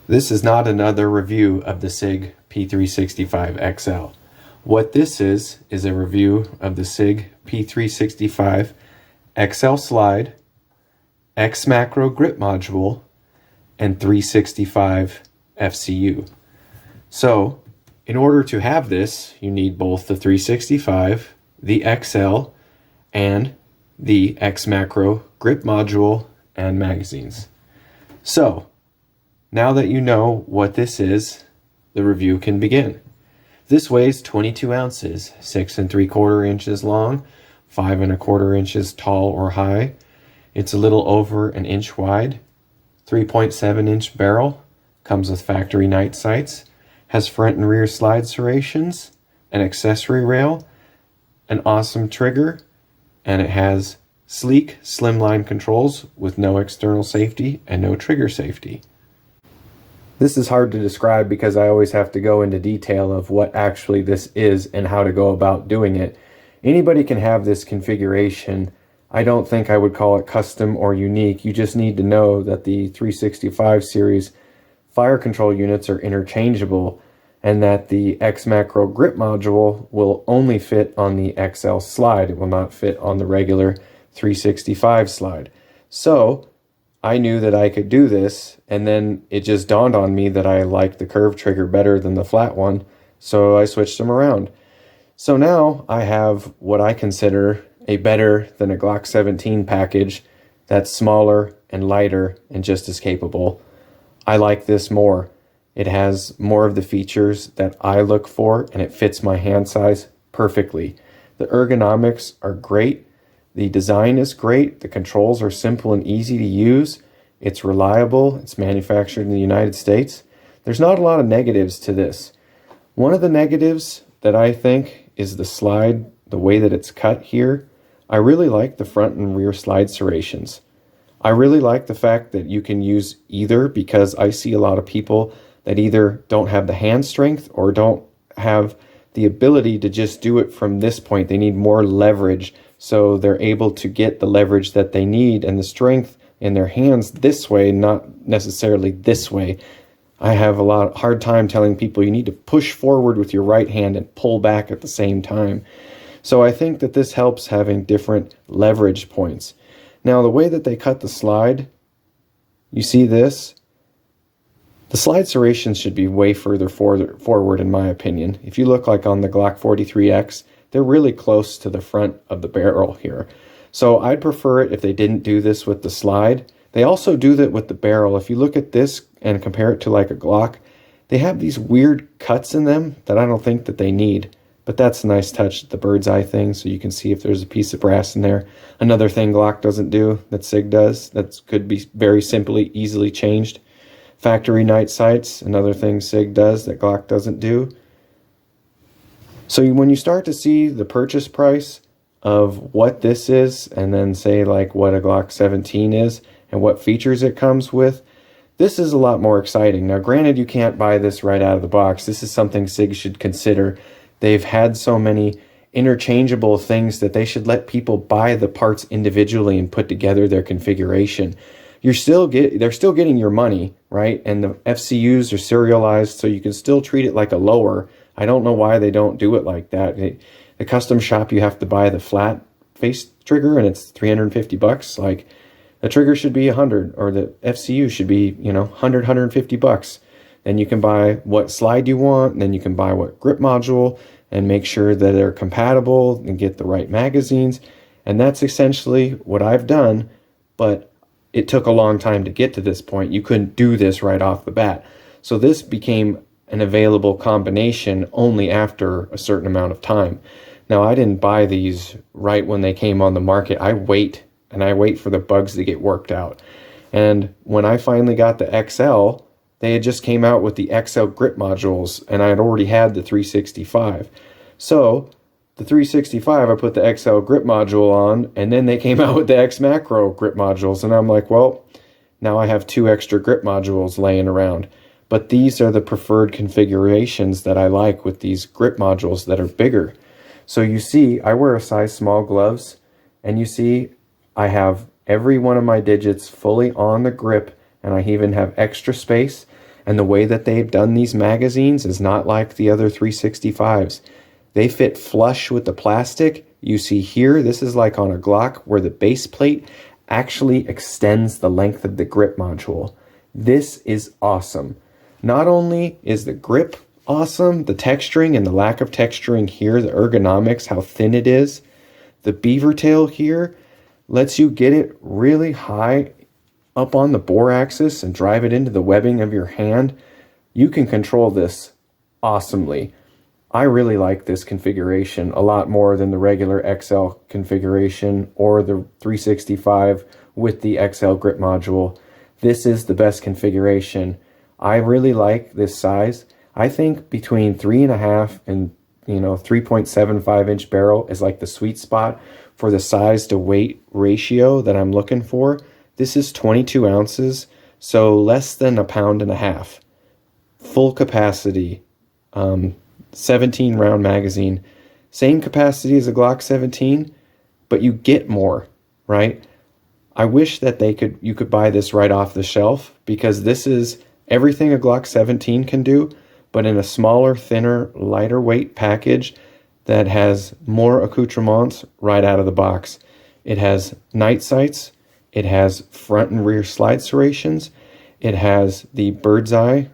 This is not another review of the Sig P365 XL. What this is a review of the Sig P365 XL slide, X macro grip module, and 365 FCU. So, in order to have this, you need both the 365, the XL, and the X macro grip module and magazines. So, now that you know what this is, the review can begin. This weighs 22 ounces, 6 3/4 inches long, 5 1/4 inches tall or high. It's a little over an inch wide, 3.7-inch barrel, comes with factory night sights, has front and rear slide serrations, an accessory rail, an awesome trigger, and it has sleek slimline controls with no external safety and no trigger safety. This is hard to describe because I always have to go into detail of what actually this is and how to go about doing it. Anybody can have this configuration. I don't think I would call it custom or unique. You just need to know that the 365 series fire control units are interchangeable and that the X macro grip module will only fit on the XL slide. It will not fit on the regular 365 slide. So I knew that I could do this, and then it just dawned on me that I liked the curved trigger better than the flat one, so I switched them around. So now I have what I consider a better than a Glock 17 package that's smaller and lighter and just as capable. I like this more. It has more of the features that I look for, and it fits my hand size perfectly. The ergonomics are great. The design is great. The controls are simple and easy to use. It's reliable. It's manufactured in the United States. There's not a lot of negatives to this. One of the negatives that I think is the slide, the way that it's cut here. I really like the front and rear slide serrations. I really like the fact that you can use either, because I see a lot of people that either don't have the hand strength or don't have the ability to just do it from this point. They need more leverage, so they're able to get the leverage that they need and the strength in their hands this way, not necessarily this way. I have a hard time telling people you need to push forward with your right hand and pull back at the same time. So I think that this helps having different leverage points. Now, the way that they cut the slide, you see this? The slide serrations should be way further forward in my opinion. If you look like on the Glock 43X, they're really close to the front of the barrel here. So I'd prefer it if they didn't do this with the slide. They also do that with the barrel. If you look at this and compare it to like a Glock, they have these weird cuts in them that I don't think that they need. But that's a nice touch, the bird's eye thing, so you can see if there's a piece of brass in there. Another thing Glock doesn't do that Sig does, that could be very simply, easily changed. Factory night sights, another thing Sig does that Glock doesn't do. So when you start to see the purchase price of what this is, and then say like what a Glock 17 is and what features it comes with, this is a lot more exciting. Now granted, you can't buy this right out of the box. This is something Sig should consider. They've had so many interchangeable things that they should let people buy the parts individually and put together their configuration. They're still getting your money, right? And the FCUs are serialized, so you can still treat it like a lower. I don't know why they don't do it like that. The custom shop, you have to buy the flat face trigger, and it's $350. Like, the trigger should be $100, or the FCU should be, $100, $150. Then you can buy what slide you want, and then you can buy what grip module, and make sure that they're compatible and get the right magazines. And that's essentially what I've done, but it took a long time to get to this point. You couldn't do this right off the bat. So this became an available combination only after a certain amount of time. Now, I didn't buy these right when they came on the market. I wait for the bugs to get worked out. And when I finally got the XL, they had just came out with the XL grip modules, and I had already had the 365. So the 365, I put the XL grip module on, and then they came out with the X macro grip modules, and I'm like, well, now I have 2 extra grip modules laying around. But these are the preferred configurations that I like with these grip modules that are bigger. So you see, I wear a size small gloves, and you see I have every one of my digits fully on the grip, and I even have extra space. And the way that they've done these magazines is not like the other 365s. They fit flush with the plastic. You see here, this is like on a Glock where the base plate actually extends the length of the grip module. This is awesome. Not only is the grip awesome, the texturing and the lack of texturing here, the ergonomics, how thin it is. The beaver tail here lets you get it really high up on the bore axis and drive it into the webbing of your hand. You can control this awesomely. I really like this configuration a lot more than the regular XL configuration or the 365 with the XL grip module. This is the best configuration. I really like this size. I think between 3.5 and 3.75 inch barrel is like the sweet spot for the size to weight ratio that I'm looking for. This is 22 ounces, so less than 1.5 pounds. Full capacity, 17 round magazine. Same capacity as a Glock 17, but you get more, right? I wish that you could buy this right off the shelf, because this is everything a Glock 17 can do, but in a smaller, thinner, lighter weight package that has more accoutrements right out of the box. It has night sights, it has front and rear slide serrations, it has the bird's eye,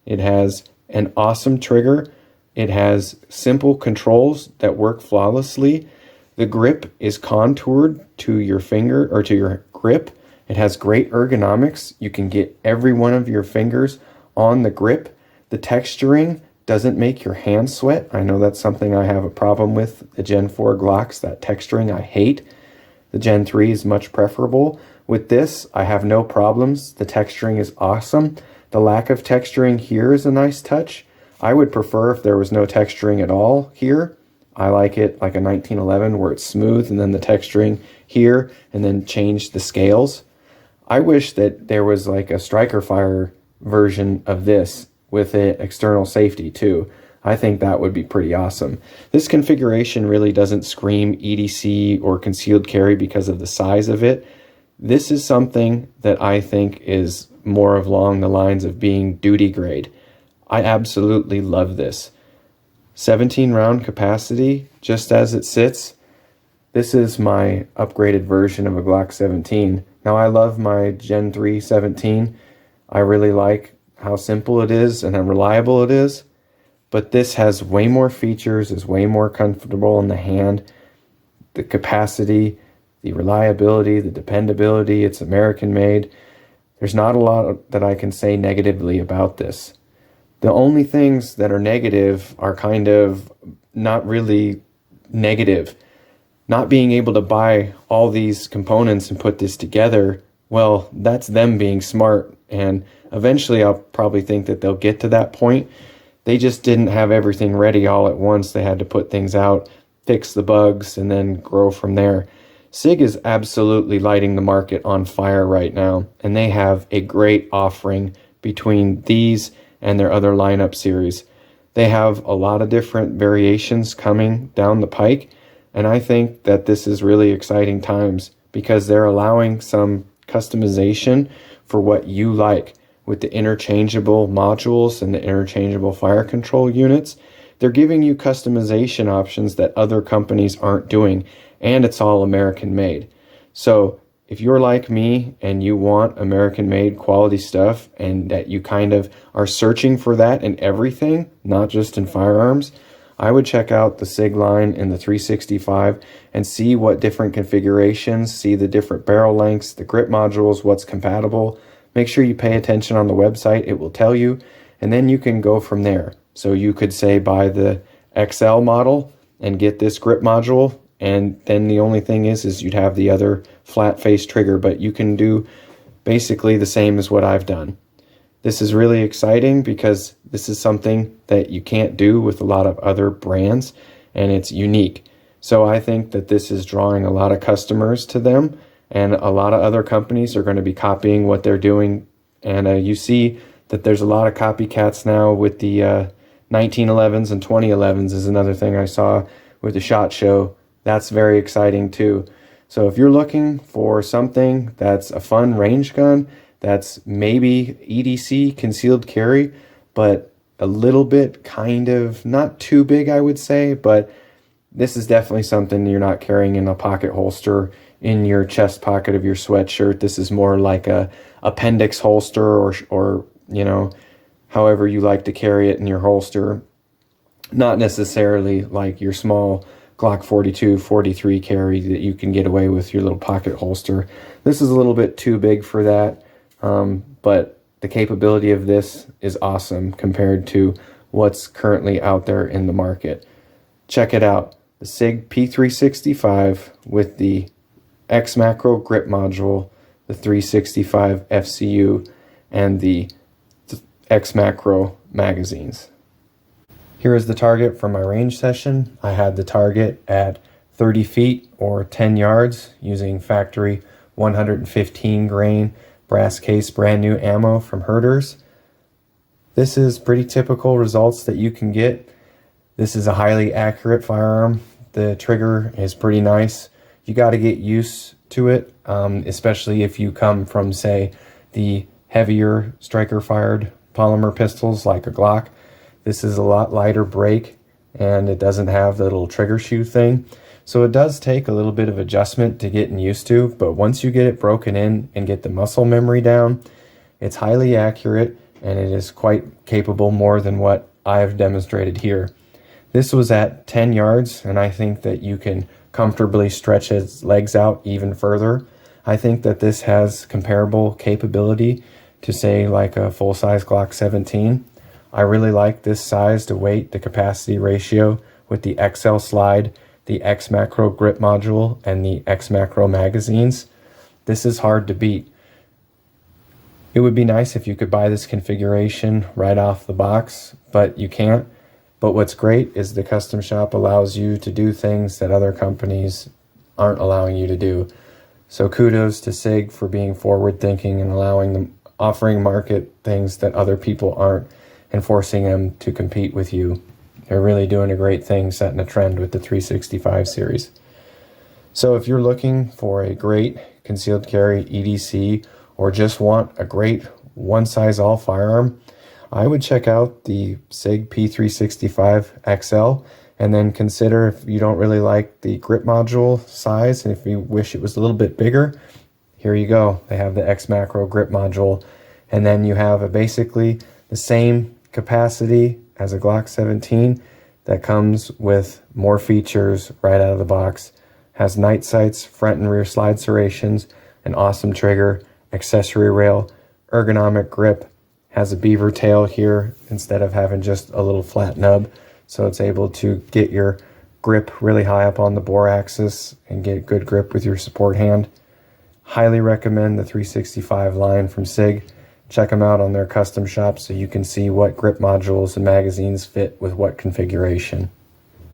it has an awesome trigger, it has simple controls that work flawlessly. The grip is contoured to your finger or to your grip. It has great ergonomics. You can get every one of your fingers on the grip. The texturing doesn't make your hands sweat. I know that's something I have a problem with. The Gen 4 Glocks, that texturing I hate. The Gen 3 is much preferable. With this, I have no problems. The texturing is awesome. The lack of texturing here is a nice touch. I would prefer if there was no texturing at all here. I like it like a 1911 where it's smooth and then the texturing here and then change the scales. I wish that there was like a striker fire version of this with an external safety too. I think that would be pretty awesome. This configuration really doesn't scream EDC or concealed carry because of the size of it. This is something that I think is more along the lines of being duty grade. I absolutely love this. 17 round capacity, just as it sits. This is my upgraded version of a Glock 17. Now I love my Gen 3 17. I really like how simple it is and how reliable it is. But this has way more features, is way more comfortable in the hand. The capacity, the reliability, the dependability, it's American made. There's not a lot that I can say negatively about this. The only things that are negative are kind of not really negative. Not being able to buy all these components and put this together, well, that's them being smart. And eventually I'll probably think that they'll get to that point. They just didn't have everything ready all at once. They had to put things out, fix the bugs, and then grow from there. Sig is absolutely lighting the market on fire right now, and they have a great offering between these and their other lineup series. They have a lot of different variations coming down the pike, and I think that this is really exciting times because they're allowing some customization for what you like with the interchangeable modules and the interchangeable fire control units. They're giving you customization options that other companies aren't doing, and it's all American made. So if you're like me and you want American made quality stuff and that you kind of are searching for that in everything, not just in firearms, I would check out the Sig line in the 365 and see what different configurations, see the different barrel lengths, the grip modules, what's compatible. Make sure you pay attention on the website. It will tell you, and then you can go from there. So you could say buy the XL model and get this grip module, and then the only thing is you'd have the other flat face trigger, but you can do basically the same as what I've done. This is really exciting because this is something that you can't do with a lot of other brands, and it's unique. So I think that this is drawing a lot of customers to them, and a lot of other companies are going to be copying what they're doing. And you see that there's a lot of copycats now with the 1911s and 2011s is another thing I saw with the SHOT Show. That's very exciting too. So if you're looking for something that's a fun range gun that's maybe EDC, concealed carry, but a little bit kind of not too big, I would say, but this is definitely something you're not carrying in a pocket holster in your chest pocket of your sweatshirt. This is more like a appendix holster, or you know, however you like to carry it in your holster. Not necessarily like your small Glock 42, 43 carry that you can get away with your little pocket holster. This is a little bit too big for that, but the capability of this is awesome compared to what's currently out there in the market. Check it out. The Sig P365 with the X Macro grip module, the 365 FCU, and the X Macro magazines. Here is the target for my range session. I had the target at 30 feet or 10 yards using factory 115 grain brass case brand new ammo from Herder's. This is pretty typical results that you can get. This is a highly accurate firearm. The trigger is pretty nice. You got to get used to it, especially if you come from, say, the heavier striker fired polymer pistols like a Glock. This is a lot lighter break, and it doesn't have the little trigger shoe thing. So it does take a little bit of adjustment to getting used to, but once you get it broken in and get the muscle memory down, it's highly accurate, and it is quite capable, more than what I've demonstrated here. This was at 10 yards, and I think that you can comfortably stretch its legs out even further. I think that this has comparable capability to, say, like a full-size Glock 17. I really like this size to weight to capacity ratio with the XL slide, the X Macro grip module, and the X Macro magazines. This is hard to beat. It would be nice if you could buy this configuration right off the box, but you can't. But what's great is the custom shop allows you to do things that other companies aren't allowing you to do. So kudos to Sig for being forward thinking and offering market things that other people aren't, and forcing them to compete with you. They're really doing a great thing, setting a trend with the 365 series. So if you're looking for a great concealed carry EDC, or just want a great one-size-all firearm, I would check out the Sig P365 XL, and then consider, if you don't really like the grip module size and if you wish it was a little bit bigger, here you go. They have the X Macro grip module, and then you have basically the same capacity as a Glock 17 that comes with more features right out of the box. Has night sights, front and rear slide serrations, an awesome trigger, accessory rail, ergonomic grip, has a beaver tail here instead of having just a little flat nub, so it's able to get your grip really high up on the bore axis and get good grip with your support hand. Highly recommend the 365 line from Sig. Check them out on their custom shop so you can see what grip modules and magazines fit with what configuration.